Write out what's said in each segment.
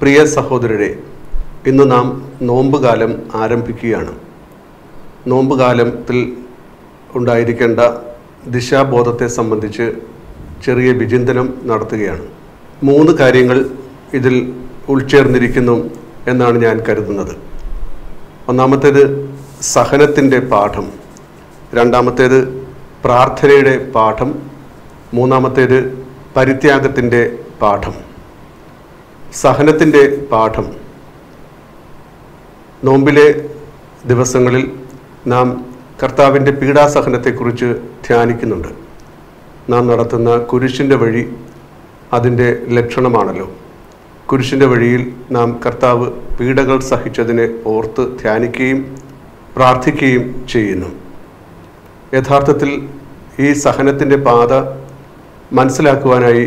പ്രിയ സഹോദരരെ, ഇന്ന് നാം നോമ്പുകാലം ആരംഭിക്കുകയാണ്. നോമ്പുകാലത്തിൽ ഉണ്ടായിരിക്കേണ്ട ദിശാബോധത്തെ സംബന്ധിച്ച് ചെറിയ വിചിന്തനം നടത്തുകയാണ്. 3 കാര്യങ്ങൾ ഇതിൽ ഉൾച്ചേർന്നിരിക്കുന്നു എന്നാണ് ഞാൻ കരുതുന്നത്. ഒന്നാമത്തേത് സഹനത്തിൻ്റെ പാഠം, രണ്ടാമത്തേത് പ്രാർത്ഥനയുടെ പാഠം, മൂന്നാമത്തേത് പരിത്യാഗത്തിൻ്റെ പാഠം. സഹനത്തിൻ്റെ പാഠം. നോമ്പിലെ ദിവസങ്ങളിൽ നാം കർത്താവിൻ്റെ പീഡാസഹനത്തെക്കുറിച്ച് ധ്യാനിക്കുന്നുണ്ട്. നാം നടത്തുന്ന കുരിശിൻ്റെ വഴി അതിൻ്റെ ലക്ഷണമാണല്ലോ. കുരിശിൻ്റെ വഴിയിൽ നാം കർത്താവ് പീഡകൾ സഹിച്ചതിനെ ഓർത്ത് ധ്യാനിക്കുകയും പ്രാർത്ഥിക്കുകയും ചെയ്യുന്നു. യഥാർത്ഥത്തിൽ ഈ സഹനത്തിൻ്റെ പാത മനസ്സിലാക്കുവാനായി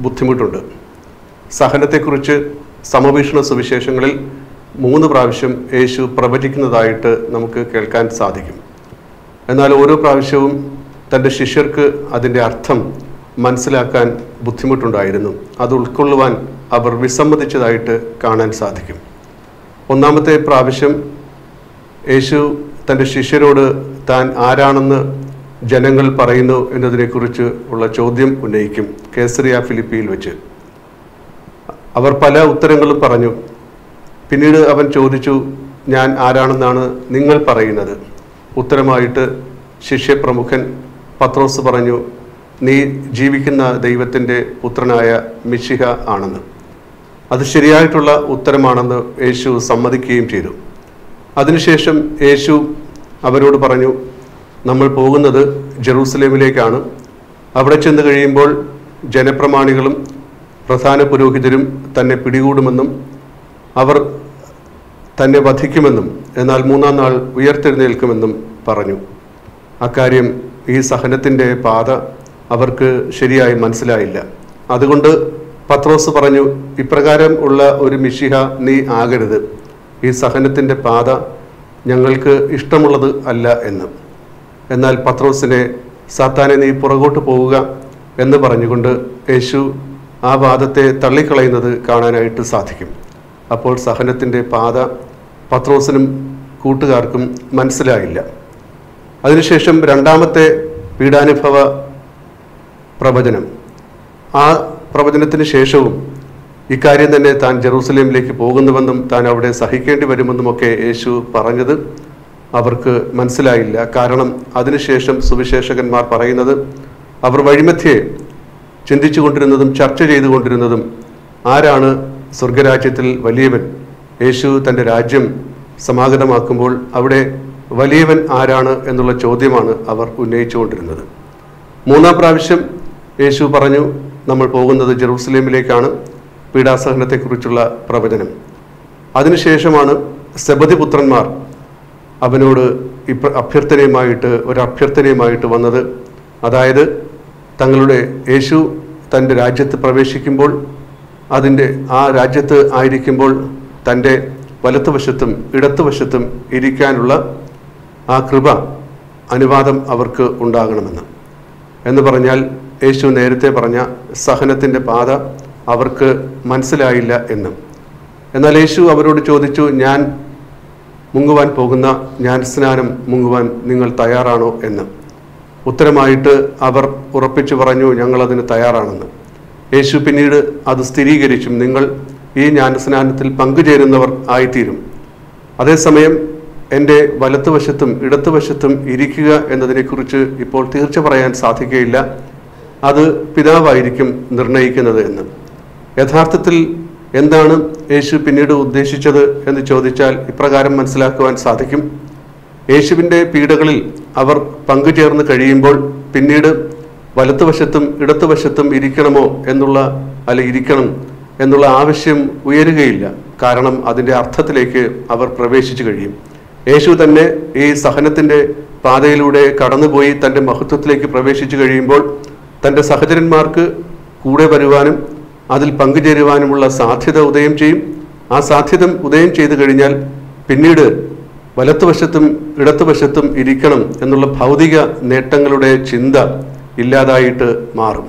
ബുദ്ധിമുട്ടുണ്ട്. സഹനത്തെക്കുറിച്ച് സമവീക്ഷണ സുവിശേഷങ്ങളിൽ 3 പ്രാവശ്യം യേശു പ്രവചിക്കുന്നതായിട്ട് നമുക്ക് കേൾക്കാൻ സാധിക്കും. എന്നാൽ ഓരോ പ്രാവശ്യവും തൻ്റെ ശിഷ്യർക്ക് അതിൻ്റെ അർത്ഥം മനസ്സിലാക്കാൻ ബുദ്ധിമുട്ടുണ്ടായിരുന്നു. അത് ഉൾക്കൊള്ളുവാൻ അവർ വിസമ്മതിച്ചതായിട്ട് കാണാൻ സാധിക്കും. ഒന്നാമത്തെ പ്രാവശ്യം യേശു തൻ്റെ ശിഷ്യരോട് താൻ ആരാണെന്ന് ജനങ്ങൾ പറയുന്നു എന്നതിനെക്കുറിച്ച് ഉള്ള ചോദ്യം ഉന്നയിക്കും. കേസറിയ ഫിലിപ്പിയിൽ വെച്ച് അവർ പല ഉത്തരങ്ങളും പറഞ്ഞു. പിന്നീട് അവൻ ചോദിച്ചു, ഞാൻ ആരാണെന്നാണ് നിങ്ങൾ പറയുന്നത്? ഉത്തരമായിട്ട് ശിഷ്യപ്രമുഖൻ പത്രോസ് പറഞ്ഞു, നീ ജീവിക്കുന്ന ദൈവത്തിൻ്റെ പുത്രനായ മിശിഹ ആണെന്ന്. അത് ശരിയായിട്ടുള്ള ഉത്തരമാണെന്ന് യേശു സമ്മതിക്കുകയും ചെയ്തു. അതിനുശേഷം യേശു അവരോട് പറഞ്ഞു, നമ്മൾ പോകുന്നത് ജെറൂസലേമിലേക്കാണ്. അവിടെ ചെന്ന് കഴിയുമ്പോൾ ജനപ്രമാണികളും പ്രധാന പുരോഹിതരും തന്നെ പിടികൂടുമെന്നും അവർ തന്നെ വധിക്കുമെന്നും എന്നാൽ 3-ാം നാൾ ഉയർത്തെഴുന്നേൽക്കുമെന്നും പറഞ്ഞു. അക്കാര്യം ഈ സഹനത്തിൻ്റെ പാത അവർക്ക് ശരിയായി മനസ്സിലായില്ല. അതുകൊണ്ട് പത്രോസ് പറഞ്ഞു, ഇപ്രകാരം ഉള്ള ഒരു മിശിഹ നീ ആകരുത്. ഈ സഹനത്തിൻ്റെ പാത ഞങ്ങൾക്ക് ഇഷ്ടമുള്ളത് അല്ല എന്ന്. എന്നാൽ പത്രോസിനെ, സാത്താനെ നീ പുറകോട്ട് പോവുക എന്ന് പറഞ്ഞുകൊണ്ട് യേശു ആ വാദത്തെ തള്ളിക്കളയുന്നത് കാണാനായിട്ട് സാധിക്കും. അപ്പോൾ സഹനത്തിൻ്റെ പാത പത്രോസിനും കൂട്ടുകാർക്കും മനസ്സിലായില്ല. അതിനുശേഷം 2ാമത്തെ പീഡാനുഭവ പ്രവചനം. ആ പ്രവചനത്തിന് ശേഷവും ഇക്കാര്യം തന്നെ താൻ ജെറൂസലേമിലേക്ക് പോകുന്നുവെന്നും താൻ അവിടെ സഹിക്കേണ്ടി വരുമെന്നുമൊക്കെ യേശു പറഞ്ഞത് അവർക്ക് മനസ്സിലായില്ല. കാരണം അതിനുശേഷം സുവിശേഷകന്മാർ പറയുന്നത് അവർ വഴിമധ്യേ ചിന്തിച്ചു കൊണ്ടിരുന്നതും ചർച്ച ചെയ്തുകൊണ്ടിരുന്നതും ആരാണ് സ്വർഗരാജ്യത്തിൽ വലിയവൻ? യേശു തൻ്റെ രാജ്യം സമാഗതമാക്കുമ്പോൾ അവിടെ വലിയവൻ ആരാണ് എന്നുള്ള ചോദ്യമാണ് അവർ ഉന്നയിച്ചുകൊണ്ടിരുന്നത്. 3-ാം പ്രാവശ്യം യേശു പറഞ്ഞു, നമ്മൾ പോകുന്നത് ജെറൂസലേമിലേക്കാണ്. പീഡാസഹനത്തെക്കുറിച്ചുള്ള പ്രവചനം. അതിനുശേഷമാണ് സെബദി പുത്രന്മാർ അവനോട് അഭ്യർത്ഥനയുമായിട്ട് വന്നത്. അതായത് തങ്ങളുടെ യേശു തൻ്റെ രാജ്യത്ത് പ്രവേശിക്കുമ്പോൾ ആ രാജ്യത്ത് ആയിരിക്കുമ്പോൾ തൻ്റെ വലത്തുവശത്തും ഇടത്തുവശത്തും ഇരിക്കാനുള്ള ആ കൃപ, അനുവാദം അവർക്ക് ഉണ്ടാകണമെന്ന്. എന്ന് പറഞ്ഞാൽ യേശു നേരത്തെ പറഞ്ഞ സഹനത്തിൻ്റെ പാത അവർക്ക് മനസ്സിലായില്ല എന്നും. എന്നാൽ യേശു അവരോട് ചോദിച്ചു, ഞാൻ മുങ്ങുവാൻ പോകുന്ന ജ്ഞാനസ്നാനം മുങ്ങുവാൻ നിങ്ങൾ തയ്യാറാണോ എന്ന്. ഉത്തരമായിട്ട് അവർ ഉറപ്പിച്ചു പറഞ്ഞു, ഞങ്ങളതിന് തയ്യാറാണെന്ന്. യേശു പിന്നീട് അത് സ്ഥിരീകരിച്ചും, നിങ്ങൾ ഈ ജ്ഞാനസ്നാനത്തിൽ പങ്കുചേരുന്നവർ ആയിത്തീരും. അതേസമയം എൻ്റെ വലത്തുവശത്തും ഇടത്തുവശത്തും ഇരിക്കുക എന്നതിനെക്കുറിച്ച് ഇപ്പോൾ തീർച്ച പറയാൻ സാധിക്കുകയില്ല. അത് പിതാവായിരിക്കും നിർണയിക്കുന്നത് എന്ന്. യഥാർത്ഥത്തിൽ എന്താണ് യേശു പിന്നീട് ഉദ്ദേശിച്ചത് എന്ന് ചോദിച്ചാൽ ഇപ്രകാരം മനസ്സിലാക്കുവാൻ സാധിക്കും. യേശുവിൻ്റെ പീഡകളിൽ അവർ പങ്കുചേർന്ന് കഴിയുമ്പോൾ പിന്നീട് വലത്തുവശത്തും ഇടത്തുവശത്തും ഇരിക്കണം എന്നുള്ള ആവശ്യം ഉയരുകയില്ല. കാരണം അതിൻ്റെ അർത്ഥത്തിലേക്ക് അവർ പ്രവേശിച്ചു കഴിയും. യേശു തന്നെ ഈ സഹനത്തിൻ്റെ പാതയിലൂടെ കടന്നുപോയി തൻ്റെ മഹത്വത്തിലേക്ക് പ്രവേശിച്ചു കഴിയുമ്പോൾ തൻ്റെ സഹചരന്മാർക്ക് കൂടെ വരുവാനും അതിൽ പങ്കുചേരുവാനുമുള്ള സാധ്യത ഉദയം ചെയ്യും. ആ സാധ്യത ഉദയം ചെയ്തു കഴിഞ്ഞാൽ പിന്നീട് വലത്തുവശത്തും ഇടത്തുവശത്തും ഇരിക്കണം എന്നുള്ള ഭൗതിക നേട്ടങ്ങളുടെ ചിന്ത ഇല്ലാതായിട്ട് മാറും.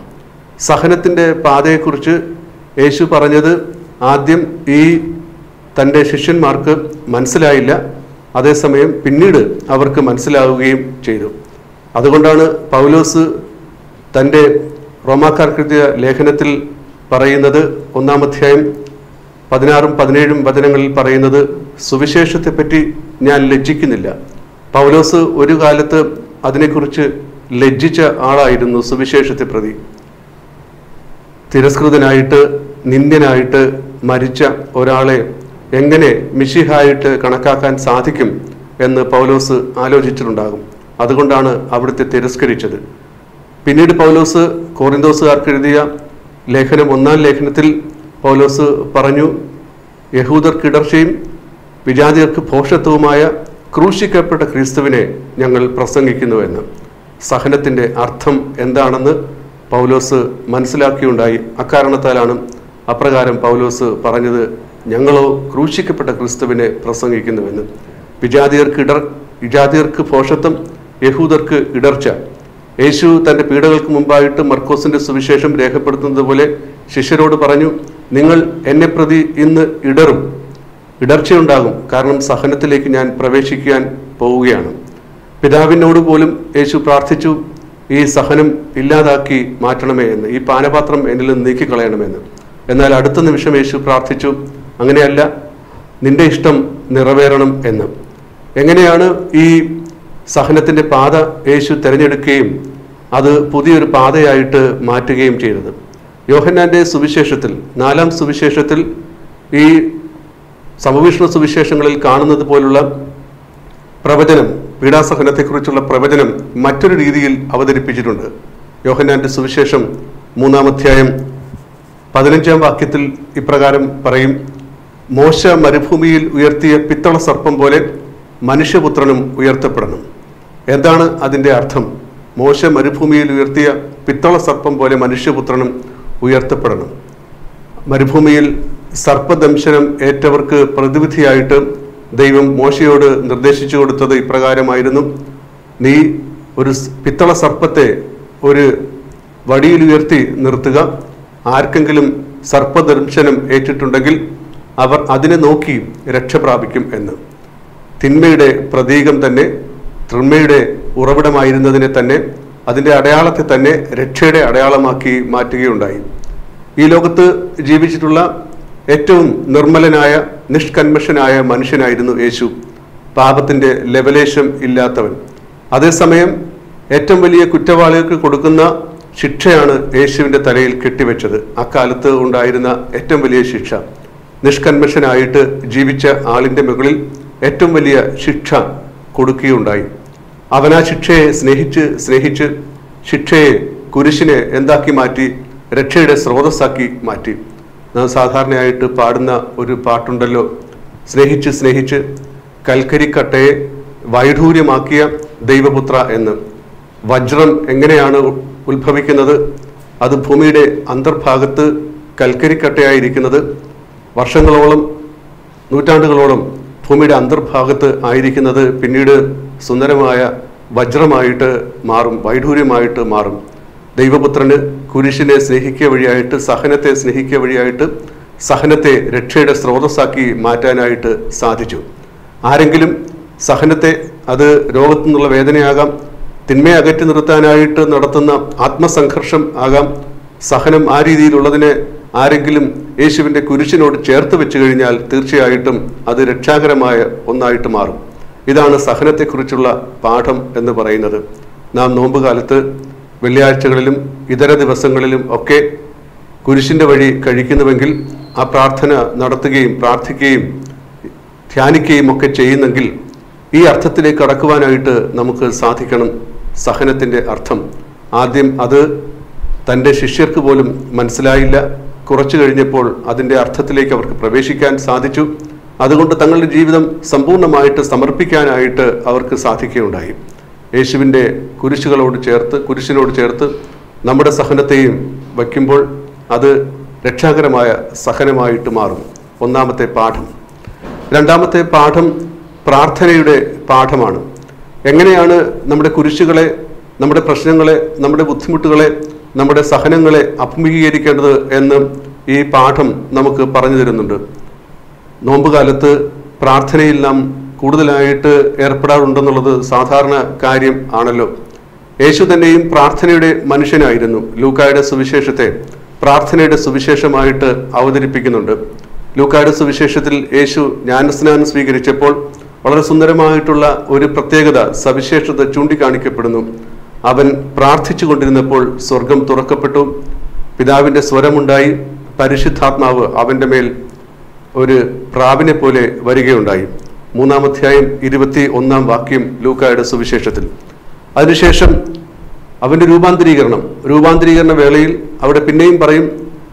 സഹനത്തിൻ്റെ പാതയെക്കുറിച്ച് യേശു പറഞ്ഞത് ആദ്യം ഈ തൻ്റെ ശിഷ്യന്മാർക്ക് മനസ്സിലായില്ല. അതേസമയം പിന്നീട് അവർക്ക് മനസ്സിലാവുകയും ചെയ്തു. അതുകൊണ്ടാണ് പൗലോസ് തൻ്റെ റോമാക്കാർക്കെഴുതിയ ലേഖനത്തിൽ പറയുന്നത്, 1-ാം അധ്യായം 16-17 വചനങ്ങളിൽ പറയുന്നത്, സുവിശേഷത്തെപ്പറ്റി ഞാൻ ലജ്ജിക്കുന്നില്ല. പൗലോസ് ഒരു കാലത്ത് അതിനെക്കുറിച്ച് ലജ്ജിച്ച ആളായിരുന്നു. സുവിശേഷത്തെ പ്രതി തിരസ്കൃതനായിട്ട് നിന്ദ്യനായിട്ട് മരിച്ച ഒരാളെ എങ്ങനെ മിശിഹായിട്ട് കണക്കാക്കാൻ സാധിക്കും എന്ന് പൗലോസ് ആലോചിച്ചിട്ടുണ്ടാകും. അതുകൊണ്ടാണ് അവിടുത്തെ തിരസ്കരിച്ചത്. പിന്നീട് പൗലോസ് കോറിന്തോസുകാർക്ക് എഴുതിയ ലേഖനം 1-ാം ലേഖനത്തിൽ പൗലോസ് പറഞ്ഞു, യഹൂദർക്ക് ഇടർച്ചയും വിജാതിയർക്ക് ഭോഷത്വവുമായ ക്രൂശിക്കപ്പെട്ട ക്രിസ്തുവിനെ ഞങ്ങൾ പ്രസംഗിക്കുന്നുവെന്ന്. സഹനത്തിൻ്റെ അർത്ഥം എന്താണെന്ന് പൗലോസ് മനസ്സിലാക്കിയുണ്ടായി. അക്കാരണത്താലാണ് അപ്രകാരം പൗലോസ് പറഞ്ഞത്, ഞങ്ങളോ ക്രൂശിക്കപ്പെട്ട ക്രിസ്തുവിനെ പ്രസംഗിക്കുന്നുവെന്ന്. വിജാതിയർക്ക് ഭോഷത്വം, യഹൂദർക്ക് ഇടർച്ച. യേശു തൻ്റെ പീഡകൾക്ക് മുമ്പായിട്ട് മർക്കോസിൻ്റെ സുവിശേഷം രേഖപ്പെടുത്തുന്നത് പോലെ ശിഷ്യരോട് പറഞ്ഞു, നിങ്ങൾ എന്നെ പ്രതി ഇന്ന് ഇടർച്ചയുണ്ടാകും, കാരണം സഹനത്തിലേക്ക് ഞാൻ പ്രവേശിക്കാൻ പോവുകയാണ്. പിതാവിനോട് പോലും യേശു പ്രാർത്ഥിച്ചു, ഈ സഹനം ഇല്ലാതാക്കി മാറ്റണമേ എന്ന്, ഈ പാനപാത്രം എന്നിൽ നിന്ന് നീക്കിക്കളയണമെന്ന്. എന്നാൽ അടുത്ത നിമിഷം യേശു പ്രാർത്ഥിച്ചു, അങ്ങനെയല്ല, നിന്റെ ഇഷ്ടം നിറവേറണം എന്ന്. എങ്ങനെയാണ് ഈ സഹനത്തിൻ്റെ പാത യേശു തിരഞ്ഞെടുക്കുകയും അത് പുതിയൊരു പാതയായിട്ട് മാറ്റുകയും ചെയ്തത്? യോഹന്നാൻ്റെ സുവിശേഷത്തിൽ, 4-ാം സുവിശേഷത്തിൽ, ഈ സമവിഷ്ണു സുവിശേഷങ്ങളിൽ കാണുന്നത് പോലുള്ള പ്രവചനം, പീഡാസഹനത്തെക്കുറിച്ചുള്ള പ്രവചനം മറ്റൊരു രീതിയിൽ അവതരിപ്പിച്ചിട്ടുണ്ട്. യോഹന്നാൻ്റെ സുവിശേഷം 3-ാം അധ്യായം 15-ാം വാക്യത്തിൽ ഇപ്രകാരം പറയും, മോശ മരുഭൂമിയിൽ ഉയർത്തിയ പിത്തള സർപ്പം പോലെ മനുഷ്യപുത്രനും ഉയർത്തപ്പെടണം. എന്താണ് അതിൻ്റെ അർത്ഥം? മോശ മരുഭൂമിയിൽ ഉയർത്തിയ പിത്തള സർപ്പം പോലെ മനുഷ്യപുത്രനും ഉയർത്തപ്പെടണം. മരുഭൂമിയിൽ സർപ്പദംശനം ഏറ്റവർക്ക് പ്രതിവിധിയായിട്ട് ദൈവം മോശയോട് നിർദ്ദേശിച്ചു കൊടുത്തത് ഇപ്രകാരമായിരുന്നു, നീ ഒരു പിത്തള സർപ്പത്തെ ഒരു വടിയിൽ ഉയർത്തി നിർത്തുക, ആർക്കെങ്കിലും സർപ്പദംശനം ഏറ്റിട്ടുണ്ടെങ്കിൽ അവർ അതിനെ നോക്കി രക്ഷ പ്രാപിക്കും എന്ന്. തിന്മയുടെ പ്രതീകം തന്നെ, തിന്മയുടെ ഉറവിടമായിരുന്നതിനെ തന്നെ, അതിൻ്റെ അടയാളത്തെ തന്നെ രക്ഷയുടെ അടയാളമാക്കി മാറ്റുകയുണ്ടായി. ഈ ലോകത്ത് ജീവിച്ചിട്ടുള്ള ഏറ്റവും നിർമ്മലനായ നിഷ്കന്മഷനായ മനുഷ്യനായിരുന്നു യേശു, പാപത്തിൻ്റെ ലവലേശം ഇല്ലാത്തവൻ. അതേസമയം ഏറ്റവും വലിയ കുറ്റവാളികൾക്ക് കൊടുക്കുന്ന ശിക്ഷയാണ് യേശുവിൻ്റെ തലയിൽ കെട്ടിവെച്ചത്. അക്കാലത്ത് ഉണ്ടായിരുന്ന ഏറ്റവും വലിയ ശിക്ഷ. നിഷ്കന്മഷനായിട്ട് ജീവിച്ച ആളിൻ്റെ മുകളിൽ ഏറ്റവും വലിയ ശിക്ഷ കൊടുക്കുകയുണ്ടായി. അവൻ ആ ശിക്ഷയെ സ്നേഹിച്ച് ശിക്ഷയെ, കുരിശിനെ എന്താക്കി മാറ്റി? രക്ഷയുടെ സ്രോതസ്സാക്കി മാറ്റി. നാം സാധാരണയായിട്ട് പാടുന്ന ഒരു പാട്ടുണ്ടല്ലോ, സ്നേഹിച്ച് കൽക്കരിക്കട്ടയെ വൈഢൂര്യമാക്കിയ ദൈവപുത്ര എന്ന്. വജ്രം എങ്ങനെയാണ് ഉത്ഭവിക്കുന്നത്? അത് ഭൂമിയുടെ അന്തർഭാഗത്ത് കൽക്കരിക്കട്ടയായിരിക്കുന്നത് വർഷങ്ങളോളം, നൂറ്റാണ്ടുകളോളം ഭൂമിയുടെ അന്തർഭാഗത്ത് ആയിരിക്കുന്നത് പിന്നീട് സുന്ദരമായ വജ്രമായിട്ട് മാറും, വൈഢൂര്യമായിട്ട് മാറും. ദൈവപുത്രന് കുരിശിനെ സ്നേഹിക്കുക വഴിയായിട്ട്, സഹനത്തെ സ്നേഹിക്കുക വഴിയായിട്ട്, സഹനത്തെ രക്ഷയുടെ സ്രോതസ്സാക്കി മാറ്റാനായിട്ട് സാധിച്ചു. ആരെങ്കിലും സഹനത്തെ, അത് രോഗത്തു നിന്നുള്ള വേദനയാകാം, തിന്മയെ അകറ്റി നിർത്താനായിട്ട് നടത്തുന്ന ആത്മസംഘർഷം ആകാം, സഹനം ആ രീതിയിലുള്ളതിനെ ആരെങ്കിലും യേശുവിൻ്റെ കുരിശിനോട് ചേർത്ത് വെച്ച് കഴിഞ്ഞാൽ തീർച്ചയായിട്ടും അത് രക്ഷാകരമായ ഒന്നായിട്ട് മാറും. ഇതാണ് സഹനത്തെക്കുറിച്ചുള്ള പാഠം എന്ന് പറയുന്നത്. നാം നോമ്പുകാലത്ത് വെള്ളിയാഴ്ചകളിലും ഇതര ദിവസങ്ങളിലും ഒക്കെ കുരിശിൻ്റെ വഴി കഴിക്കുന്നുവെങ്കിൽ, ആ പ്രാർത്ഥന നടത്തുകയും പ്രാർത്ഥിക്കുകയും ധ്യാനിക്കുകയും ഒക്കെ ചെയ്യുന്നെങ്കിൽ ഈ അർത്ഥത്തിലേക്ക് കടക്കുവാനായിട്ട് നമുക്ക് സാധിക്കണം. സഹനത്തിൻ്റെ അർത്ഥം ആദ്യം അത് തൻ്റെ ശിഷ്യർക്ക് പോലും മനസ്സിലായില്ല. കുറച്ചു കഴിഞ്ഞപ്പോൾ അതിൻ്റെ അർത്ഥത്തിലേക്ക് അവർക്ക് പ്രവേശിക്കാൻ സാധിച്ചു. അതുകൊണ്ട് തങ്ങളുടെ ജീവിതം സമ്പൂർണ്ണമായിട്ട് സമർപ്പിക്കാനായിട്ട് അവർക്ക് സാധിക്കുകയുണ്ടായി. യേശുവിൻ്റെ കുരിശിനോട് ചേർത്ത് നമ്മുടെ സഹനത്തെയും വയ്ക്കുമ്പോൾ അത് രക്ഷാകരമായ സഹനമായിട്ട് മാറും. ഒന്നാമത്തെ പാഠം. രണ്ടാമത്തെ പാഠം പ്രാർത്ഥനയുടെ പാഠമാണ്. എങ്ങനെയാണ് നമ്മുടെ കുരിശുകളെ, നമ്മുടെ പ്രശ്നങ്ങളെ, നമ്മുടെ ബുദ്ധിമുട്ടുകളെ, നമ്മുടെ സഹനങ്ങളെ അഭിമുഖീകരിക്കേണ്ടത് എന്ന് ഈ പാഠം നമുക്ക് പറഞ്ഞു തരുന്നുണ്ട്. നോമ്പുകാലത്ത് പ്രാർത്ഥനയിൽ നാം കൂടുതലായിട്ട് ഏർപ്പെടാറുണ്ടെന്നുള്ളത് സാധാരണ കാര്യം ആണല്ലോ. യേശു തന്നെയും പ്രാർത്ഥനയുടെ മനുഷ്യനായിരുന്നു. ലൂക്കായുടെ സുവിശേഷത്തെ പ്രാർത്ഥനയുടെ സുവിശേഷമായിട്ട് അവതരിപ്പിക്കുന്നുണ്ട്. ലൂക്കായുടെ സുവിശേഷത്തിൽ യേശു ജ്ഞാനസ്നാനം സ്വീകരിച്ചപ്പോൾ വളരെ സുന്ദരമായിട്ടുള്ള ഒരു പ്രത്യേകത, സവിശേഷത ചൂണ്ടിക്കാണിക്കപ്പെടുന്നു. അവൻ പ്രാർത്ഥിച്ചു കൊണ്ടിരുന്നപ്പോൾ സ്വർഗം തുറക്കപ്പെട്ടു, പിതാവിൻ്റെ സ്വരമുണ്ടായി, പരിശുദ്ധാത്മാവ് അവൻ്റെ മേൽ ഒരു പ്രാവിനെ പോലെ വരികയുണ്ടായി. 3-ാം അധ്യായം 21-ാം വാക്യം ലൂക്കായുടെ സുവിശേഷത്തിൽ. അതിനുശേഷം അവൻ്റെ രൂപാന്തരീകരണ വേളയിൽ അവിടെ പിന്നെയും പറയും,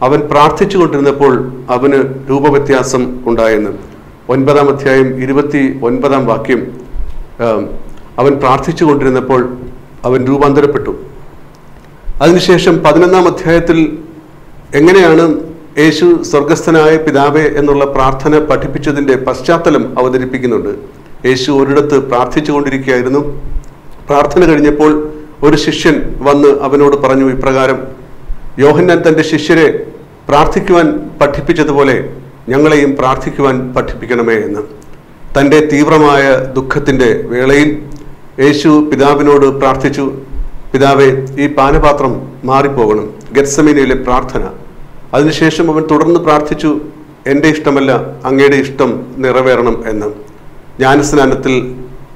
അവൻ പ്രാർത്ഥിച്ചു കൊണ്ടിരുന്നപ്പോൾ അവന് രൂപവ്യത്യാസം ഉണ്ടായെന്ന്. 9-ാം അധ്യായം 29-ാം വാക്യം, അവൻ പ്രാർത്ഥിച്ചു കൊണ്ടിരുന്നപ്പോൾ അവൻ രൂപാന്തരപ്പെട്ടു. അതിനുശേഷം 11-ാം അധ്യായത്തിൽ എങ്ങനെയാണ് യേശു സ്വർഗസ്ഥനായ പിതാവേ എന്നുള്ള പ്രാർത്ഥന പഠിപ്പിച്ചതിൻ്റെ പശ്ചാത്തലം അവതരിപ്പിക്കുന്നുണ്ട്. യേശു ഒരിടത്ത് പ്രാർത്ഥിച്ചു കൊണ്ടിരിക്കുകയായിരുന്നു. പ്രാർത്ഥന കഴിഞ്ഞപ്പോൾ ഒരു ശിഷ്യൻ വന്ന് അവനോട് പറഞ്ഞു ഇപ്രകാരം, യോഹന്നാൻ തൻ്റെ ശിഷ്യരെ പ്രാർത്ഥിക്കുവാൻ പഠിപ്പിച്ചതുപോലെ ഞങ്ങളെയും പ്രാർത്ഥിക്കുവാൻ പഠിപ്പിക്കണമേ എന്ന്. തൻ്റെ തീവ്രമായ ദുഃഖത്തിൻ്റെ വേളയിൽ യേശു പിതാവിനോട് പ്രാർത്ഥിച്ചു, പിതാവേ, ഈ പാനപാത്രം മാറിപ്പോകണം. ഗെത്സമേനയിലെ പ്രാർത്ഥന. അതിനുശേഷം അവൻ തുടർന്ന് പ്രാർത്ഥിച്ചു, എൻ്റെ ഇഷ്ടമല്ല അങ്ങയുടെ ഇഷ്ടം നിറവേറണം എന്ന്. ജ്ഞാനസ്നാനത്തിൽ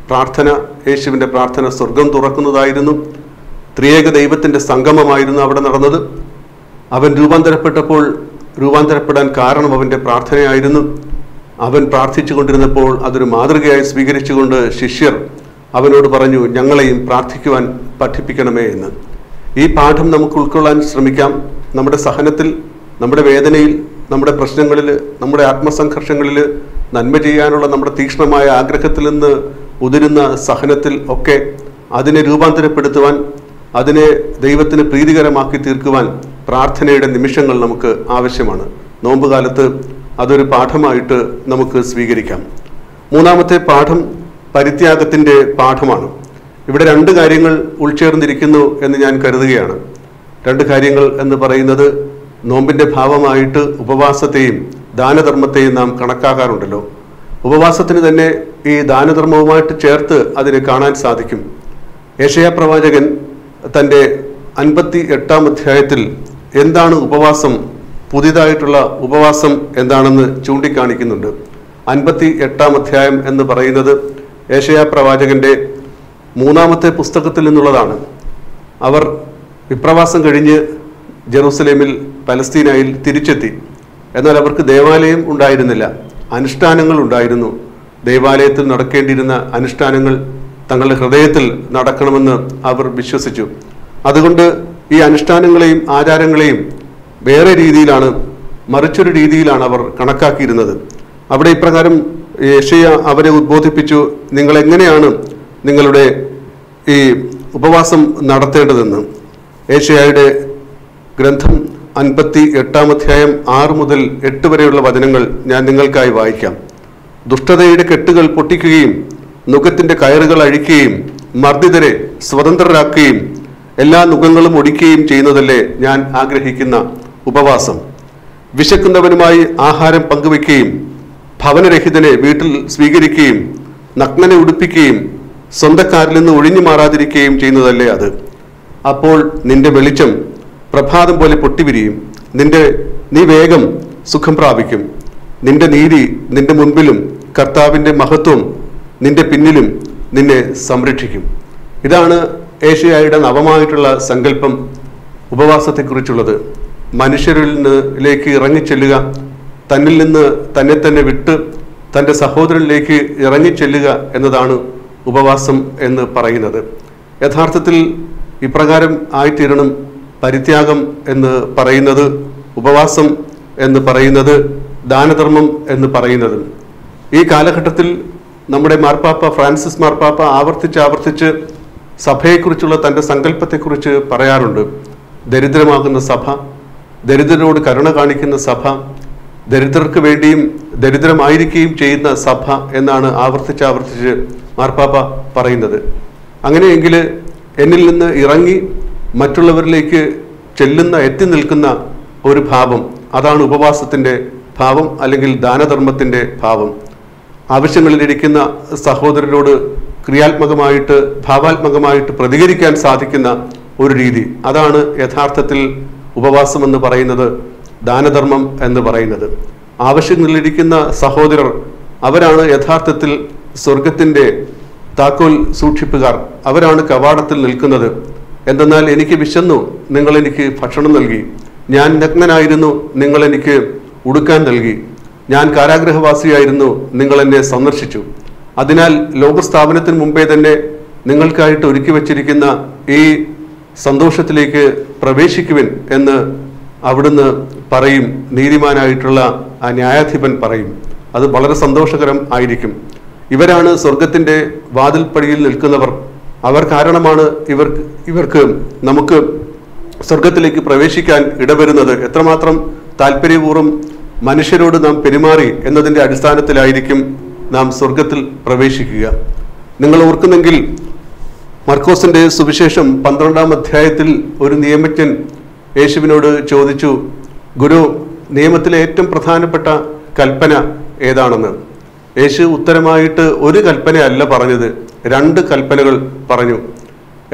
പ്രാർത്ഥന, യേശുവിൻ്റെ പ്രാർത്ഥന സ്വർഗം തുറക്കുന്നതായിരുന്നു. ത്രിയേക ദൈവത്തിൻ്റെ സംഗമമായിരുന്നു അവിടെ നടന്നത്. അവൻ രൂപാന്തരപ്പെട്ടപ്പോൾ രൂപാന്തരപ്പെടാൻ കാരണം അവൻ്റെ പ്രാർത്ഥനയായിരുന്നു. അവൻ പ്രാർത്ഥിച്ചു കൊണ്ടിരുന്നപ്പോൾ അതൊരു മാതൃകയായി സ്വീകരിച്ചുകൊണ്ട് ശിഷ്യർ അവനോട് പറഞ്ഞു, ഞങ്ങളെയും പ്രാർത്ഥിക്കുവാൻ പഠിപ്പിക്കണമേ എന്ന്. ഈ പാഠം നമുക്ക് ഉൾക്കൊള്ളാൻ ശ്രമിക്കാം. നമ്മുടെ സഹനത്തിൽ, നമ്മുടെ വേദനയിൽ, നമ്മുടെ പ്രശ്നങ്ങളിൽ, നമ്മുടെ ആത്മസംഘർഷങ്ങളിൽ, നന്മ ചെയ്യാനുള്ള നമ്മുടെ തീക്ഷ്ണമായ ആഗ്രഹത്തിൽ നിന്ന് ഉതിരുന്ന സഹനത്തിൽ ഒക്കെ അതിനെ രൂപാന്തരപ്പെടുത്തുവാൻ, അതിനെ ദൈവത്തിന് പ്രീതികരമാക്കി തീർക്കുവാൻ പ്രാർത്ഥനയുടെ നിമിഷങ്ങൾ നമുക്ക് ആവശ്യമാണ്. നോമ്പുകാലത്ത് അതൊരു പാഠമായിട്ട് നമുക്ക് സ്വീകരിക്കാം. 3-ാമത്തെ പാഠം പരിത്യാഗത്തിൻ്റെ പാഠമാണ്. ഇവിടെ 2 കാര്യങ്ങൾ ഉൾച്ചേർന്നിരിക്കുന്നു എന്ന് ഞാൻ കരുതുകയാണ്. 2 കാര്യങ്ങൾ എന്ന് പറയുന്നത്, നോമ്പിൻ്റെ ഭാവമായിട്ട് ഉപവാസത്തെയും ദാനധർമ്മത്തെയും നാം കണക്കാക്കാറുണ്ടല്ലോ. ഉപവാസത്തിന് തന്നെ ഈ ദാനധർമ്മവുമായിട്ട് ചേർത്ത് അതിനെ കാണാൻ സാധിക്കും. യെശയ്യാ പ്രവാചകൻ തൻ്റെ 58-ാം അധ്യായത്തിൽ എന്താണ് ഉപവാസം, പുതിയതായിട്ടുള്ള ഉപവാസം എന്താണെന്ന് ചൂണ്ടിക്കാണിക്കുന്നുണ്ട്. 58-ാം അധ്യായം എന്ന് പറയുന്നത് യെശയ്യാ പ്രവാചകന്റെ 3-ാമത്തെ പുസ്തകത്തിൽ നിന്നുള്ളതാണ്. അവർ വിപ്രവാസം കഴിഞ്ഞ് ജെറൂസലേമിൽ, പലസ്തീനയിൽ തിരിച്ചെത്തി. എന്നാൽ അവർക്ക് ദേവാലയം ഉണ്ടായിരുന്നില്ല, അനുഷ്ഠാനങ്ങൾ ഉണ്ടായിരുന്നു. ദേവാലയത്തിൽ നടക്കേണ്ടിയിരുന്ന അനുഷ്ഠാനങ്ങൾ തങ്ങളുടെ ഹൃദയത്തിൽ നടക്കണമെന്ന് അവർ വിശ്വസിച്ചു. അതുകൊണ്ട് ഈ അനുഷ്ഠാനങ്ങളെയും ആചാരങ്ങളെയും വേറെ രീതിയിലാണ്, മറിച്ചൊരു രീതിയിലാണ് അവർ കണക്കാക്കിയിരുന്നത്. അവിടെ ഇപ്രകാരം യെശയ്യാ അവരെ ഉദ്ബോധിപ്പിച്ചു, നിങ്ങളെങ്ങനെയാണ് നിങ്ങളുടെ ഈ ഉപവാസം നടത്തേണ്ടതെന്ന്. യെശയ്യായുടെ ഗ്രന്ഥം 58-ാം അധ്യായം 6 മുതൽ 8 വരെയുള്ള വചനങ്ങൾ ഞാൻ നിങ്ങൾക്കായി വായിക്കാം. ദുഷ്ടതയുടെ കെട്ടുകൾ പൊട്ടിക്കുകയും നുകത്തിൻ്റെ കയറുകൾ അഴിക്കുകയും മർദ്ദിതരെ സ്വതന്ത്രരാക്കുകയും എല്ലാ നുകങ്ങളും ഒടിക്കുകയും ചെയ്യുന്നതല്ലേ ഞാൻ ആഗ്രഹിക്കുന്ന ഉപവാസം. വിശക്കുന്നവനുമായി ആഹാരം പങ്കുവെക്കുകയും ഭവനരഹിതനെ വീട്ടിൽ സ്വീകരിക്കുകയും നഗ്നനെ ഉടുപ്പിക്കുകയും സ്വന്തക്കാരിൽ നിന്ന് ഒഴിഞ്ഞു മാറാതിരിക്കുകയും ചെയ്യുന്നതല്ലേ അത്. അപ്പോൾ നിന്റെ വെളിച്ചം പ്രഭാതം പോലെ പൊട്ടിവിരിയും, നീ വേഗം സുഖം പ്രാപിക്കും. നിന്റെ നീതി നിന്റെ മുൻപിലും കർത്താവിൻ്റെ മഹത്വം നിന്റെ പിന്നിലും നിന്നെ സംരക്ഷിക്കും. ഇതാണ് യെശയ്യായുടെ നവമായിട്ടുള്ള സങ്കല്പം ഉപവാസത്തെക്കുറിച്ചുള്ളത്. മനുഷ്യരിലേക്ക് ഇറങ്ങിച്ചെല്ലുക, തന്നിൽ നിന്ന് തന്നെ തന്നെ വിട്ട് തൻ്റെ സഹോദരനിലേക്ക് ഇറങ്ങിച്ചെല്ലുക എന്നതാണ് ഉപവാസം എന്ന് പറയുന്നത്. യഥാർത്ഥത്തിൽ ഇപ്രകാരം ആയിത്തീരണം പരിത്യാഗം എന്ന് പറയുന്നത്, ഉപവാസം എന്ന് പറയുന്നത്, ദാനധർമ്മം എന്ന് പറയുന്നത്. ഈ കാലഘട്ടത്തിൽ നമ്മുടെ മാർപ്പാപ്പ ഫ്രാൻസിസ് മാർപ്പാപ്പ ആവർത്തിച്ച് സഭയെക്കുറിച്ചുള്ള തൻ്റെ സങ്കല്പത്തെക്കുറിച്ച് പറയാറുണ്ട്. ദരിദ്രമാകുന്ന സഭ, ദരിദ്രരോട് കരുണ കാണിക്കുന്ന സഭ, ദരിദ്രർക്ക് വേണ്ടിയും ദരിദ്രമായിരിക്കുകയും ചെയ്യുന്ന സഭ എന്നാണ് ആവർത്തിച്ച് മാർപ്പാപ്പ പറയുന്നത്. അങ്ങനെയെങ്കിൽ എന്നിൽ നിന്ന് ഇറങ്ങി മറ്റുള്ളവരിലേക്ക് എത്തി നിൽക്കുന്ന ഒരു ഭാവം, അതാണ് ഉപവാസത്തിൻ്റെ ഭാവം, അല്ലെങ്കിൽ ദാനധർമ്മത്തിൻ്റെ ഭാവം. ആവശ്യങ്ങളിലിരിക്കുന്ന സഹോദരരോട് ക്രിയാത്മകമായിട്ട് ഭാവാത്മകമായിട്ട് പ്രതികരിക്കാൻ സാധിക്കുന്ന ഒരു രീതി, അതാണ് യഥാർത്ഥത്തിൽ ഉപവാസം എന്ന് പറയുന്നത്, ദാനധർമ്മം എന്ന് പറയുന്നത്. ആവശ്യങ്ങളിലിരിക്കുന്ന സഹോദരർ അവരാണ് യഥാർത്ഥത്തിൽ സ്വർഗത്തിൻ്റെ താക്കോൽ സൂക്ഷിപ്പുകാർ. അവരാണ് കവാടത്തിൽ നിൽക്കുന്നത്. എന്തെന്നാൽ എനിക്ക് വിശന്നു, നിങ്ങൾ എനിക്ക് ഭക്ഷണം നൽകി. ഞാൻ നഗ്നനായിരുന്നു, നിങ്ങൾ എനിക്ക് ഉടുക്കാൻ നൽകി. ഞാൻ കാരാഗ്രഹവാസിയായിരുന്നു, നിങ്ങൾ എന്നെ സന്ദർശിച്ചു. അതിനാൽ ലോകസ്ഥാപനത്തിന് മുമ്പേ തന്നെ നിങ്ങൾക്കായിട്ട് ഒരുക്കി വച്ചിരിക്കുന്ന ഈ സന്തോഷത്തിലേക്ക് പ്രവേശിക്കുവിൻ എന്ന് അവിടുന്ന് പറയും. നീതിമാനായിട്ടുള്ള ആ ന്യായാധിപൻ പറയും. അത് വളരെ സന്തോഷകരം ആയിരിക്കും. ഇവരാണ് സ്വർഗത്തിൻ്റെ വാതിൽപ്പടിയിൽ നിൽക്കുന്നവർ. അവർ കാരണമാണ് ഇവർക്ക് നമുക്ക് സ്വർഗത്തിലേക്ക് പ്രവേശിക്കാൻ ഇടവരുന്നത്. എത്രമാത്രം താല്പര്യപൂർവ്വം മനുഷ്യരോട് നാം പെരുമാറി എന്നതിൻ്റെ അടിസ്ഥാനത്തിലായിരിക്കും നാം സ്വർഗത്തിൽ പ്രവേശിക്കുക. നിങ്ങൾ ഓർക്കുന്നെങ്കിൽ മർക്കോസിൻ്റെ സുവിശേഷം 12-ാം അധ്യായത്തിൽ ഒരു നിയമജ്ഞൻ യേശുവിനോട് ചോദിച്ചു, ഗുരു, നിയമത്തിലെ ഏറ്റവും പ്രധാനപ്പെട്ട കൽപ്പന ഏതാണെന്ന്. യേശു ഉത്തരമായിട്ട് ഒരു കൽപ്പനയല്ല പറഞ്ഞത്, 2 കൽപ്പനകൾ പറഞ്ഞു.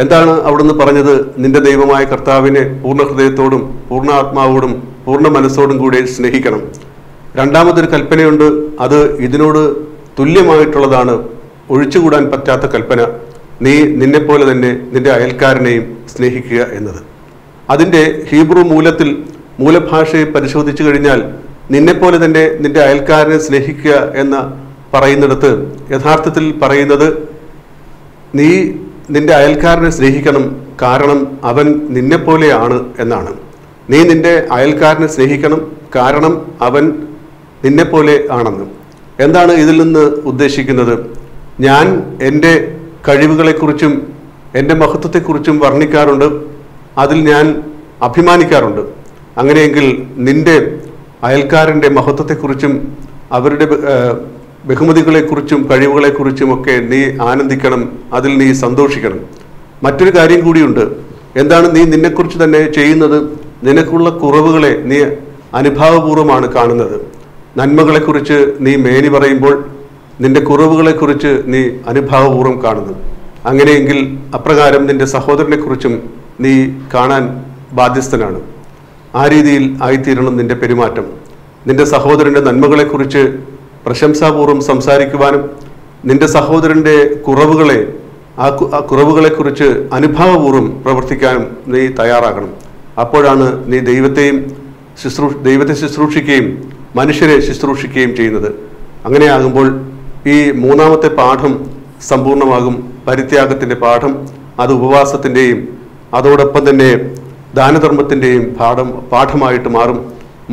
എന്താണ് അവിടുന്ന് പറഞ്ഞത്? നിന്റെ ദൈവമായ കർത്താവിനെ പൂർണ്ണ ഹൃദയത്തോടും പൂർണ്ണ ആത്മാവോടും പൂർണ്ണ മനസ്സോടും കൂടെ സ്നേഹിക്കണം. രണ്ടാമതൊരു കൽപ്പനയുണ്ട്, അത് ഇതിനോട് തുല്യമായിട്ടുള്ളതാണ്, ഒഴിച്ചുകൂടാൻ പറ്റാത്ത കൽപ്പന. നീ നിന്നെപ്പോലെ തന്നെ നിന്റെ അയൽക്കാരനെയും സ്നേഹിക്കുക എന്നത്. അതിൻ്റെ ഹീബ്രു മൂലഭാഷയെ പരിശോധിച്ചു കഴിഞ്ഞാൽ നിന്നെപ്പോലെ തന്നെ നിന്റെ അയൽക്കാരനെ സ്നേഹിക്കുക എന്ന് പറയുന്നിടത്ത് യഥാർത്ഥത്തിൽ പറയുന്നത് നീ നിന്റെ അയൽക്കാരനെ സ്നേഹിക്കണം, കാരണം അവൻ നിന്നെപ്പോലെയാണ് എന്നാണ്. നീ നിന്റെ അയൽക്കാരനെ സ്നേഹിക്കണം, കാരണം അവൻ നിന്നെപ്പോലെ ആണെന്ന്. എന്താണ് ഇതിൽ നിന്ന് ഉദ്ദേശിക്കുന്നത്? ഞാൻ എൻ്റെ കഴിവുകളെക്കുറിച്ചും എൻ്റെ മഹത്വത്തെക്കുറിച്ചും വർണ്ണിക്കാറുണ്ട്, അതിൽ ഞാൻ അഭിമാനിക്കാറുണ്ട്. അങ്ങനെയെങ്കിൽ നിന്റെ അയൽക്കാരൻ്റെ മഹത്വത്തെക്കുറിച്ചും അവരുടെ ബഹുമതികളെക്കുറിച്ചും കഴിവുകളെക്കുറിച്ചുമൊക്കെ നീ ആനന്ദിക്കണം, അതിൽ നീ സന്തോഷിക്കണം. മറ്റൊരു കാര്യം കൂടിയുണ്ട്. എന്താണ് നീ നിന്നെക്കുറിച്ച് തന്നെ ചെയ്യുന്നത്? നിനക്കുള്ള കുറവുകളെ നീ അനുഭാവപൂർവ്വമാണ് കാണുന്നത്. നന്മകളെക്കുറിച്ച് നീ മേനി പറയുമ്പോൾ നിന്റെ കുറവുകളെക്കുറിച്ച് നീ അനുഭാവപൂർവ്വം കാണുന്നു. അങ്ങനെയെങ്കിൽ അപ്രകാരം നിന്റെ സഹോദരനെക്കുറിച്ചും നീ കാണാൻ ബാധ്യസ്ഥനാണ്. ആ രീതിയിൽ ആയിത്തീരണം നിന്റെ പെരുമാറ്റം. നിന്റെ സഹോദരൻ്റെ നന്മകളെക്കുറിച്ച് പ്രശംസാപൂർവ്വം സംസാരിക്കുവാനും നിന്റെ സഹോദരൻ്റെ കുറവുകളെ ആ കുറവുകളെക്കുറിച്ച് അനുഭാവപൂർവ്വം പ്രവർത്തിക്കാനും നീ തയ്യാറാകണം. അപ്പോഴാണ് നീ ദൈവത്തെ ശുശ്രൂഷിക്കുകയും മനുഷ്യരെ ശുശ്രൂഷിക്കുകയും ചെയ്യുന്നത്. അങ്ങനെയാകുമ്പോൾ ഈ 3-ാമത്തെ പാഠം സമ്പൂർണ്ണമാകും. പരിത്യാഗത്തിൻ്റെ പാഠം, അത് ഉപവാസത്തിൻ്റെയും അതോടൊപ്പം തന്നെ ദാനധർമ്മത്തിൻ്റെയും പാഠമായിട്ട് മാറും.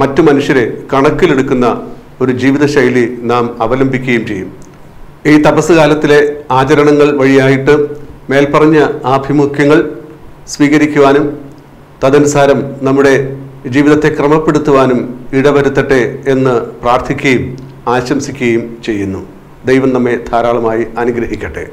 മറ്റു മനുഷ്യരെ കണക്കിലെടുക്കുന്ന ഒരു ജീവിതശൈലി നാം അവലംബിക്കുകയും ചെയ്യും. ഈ തപസ് കാലത്തിലെ ആചരണങ്ങൾ വഴിയായിട്ട് മേൽപ്പറഞ്ഞ ആഭിമുഖ്യങ്ങൾ സ്വീകരിക്കുവാനും തദനുസാരം നമ്മുടെ ജീവിതത്തെ ക്രമപ്പെടുത്തുവാനും ഇടവരുത്തട്ടെ എന്ന് പ്രാർത്ഥിക്കുകയും ആശംസിക്കുകയും ചെയ്യുന്നു. ദൈവം നമ്മെ ധാരാളമായി അനുഗ്രഹിക്കട്ടെ.